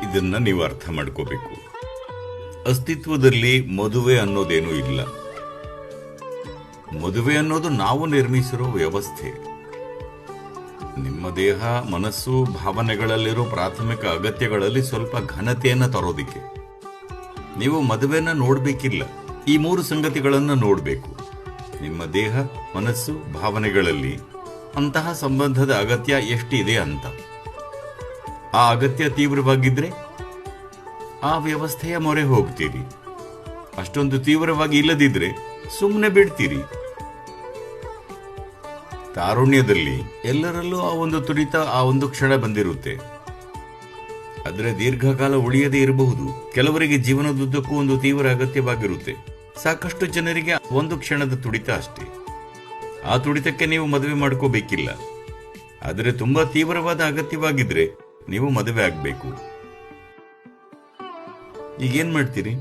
ಇದನ್ನ ನೀವು ಅರ್ಥ ಮಾಡ್ಕೋಬೇಕು. ಅಸ್ತಿತ್ವದಲ್ಲಿ ಮದುವೆ ಅನ್ನೋದೇನೂ ಇಲ್ಲ. ಮದುವೆ ಅನ್ನೋದು ನಾವು ನಿರ್ಮಿಸಿರೋ ವ್ಯವಸ್ಥೆ. ನಿಮ್ಮ ದೇಹ, ಮನಸ್ಸು, ಭಾವನೆಗಳಲ್ಲಿರೋ ಪ್ರಾಥಮಿಕ ಅಗತ್ಯಗಳಲ್ಲಿ ಸ್ವಲ್ಪ ಘನತೆಯನ್ನು ತರೋದಿಕ್ಕೆ ನೀವು ಮದುವೆನ ನೋಡ್ಬೇಕಿಲ್ಲ. ಈ 3 ಸಂಗತಿಗಳನ್ನು ನೋಡಬೇಕು. ನಿಮ್ಮ ದೇಹ, ಮನಸ್ಸು, ಭಾವನೆಗಳಲ್ಲಿ ಅಂತಹ ಸಂಬಂಧದ ಅಗತ್ಯ ಎಷ್ಟಿದೆ ಅಂತ. ಆ ಅಗತ್ಯ ತೀವ್ರವಾಗಿದ್ರೆ ಆ ವ್ಯವಸ್ಥೆಯ ಮೊರೆ ಹೋಗ್ತೀರಿ. ಅಷ್ಟೊಂದು ತೀವ್ರವಾಗಿ ಇಲ್ಲದಿದ್ರೆ ಸುಮ್ಮನೆ ಬಿಡ್ತೀರಿ. ತಾರುಣ್ಯದಲ್ಲಿ ಎಲ್ಲರಲ್ಲೂ ಆ ಒಂದು ತುಡಿತ, ಆ ಒಂದು ಕ್ಷಣ ಬಂದಿರುತ್ತೆ. ಆದರೆ ದೀರ್ಘಕಾಲ ಉಳಿಯದೇ ಇರಬಹುದು. ಕೆಲವರಿಗೆ ಜೀವನದುದ್ದಕ್ಕೂ ಒಂದು ತೀವ್ರ ಅಗತ್ಯವಾಗಿರುತ್ತೆ. ಸಾಕಷ್ಟು ಜನರಿಗೆ ಒಂದು ಕ್ಷಣದ ತುಡಿತ ಅಷ್ಟೇ. ಆ ತುಡಿತಕ್ಕೆ ನೀವು ಮದುವೆ ಮಾಡ್ಕೋಬೇಕಿಲ್ಲ. ಆದರೆ ತುಂಬಾ ತೀವ್ರವಾದ ಅಗತ್ಯವಾಗಿದ್ರೆ ನೀವು ಮದುವೆ ಆಗ್ಬೇಕು. ಈಗೇನ್ ಮಾಡ್ತೀರಿ?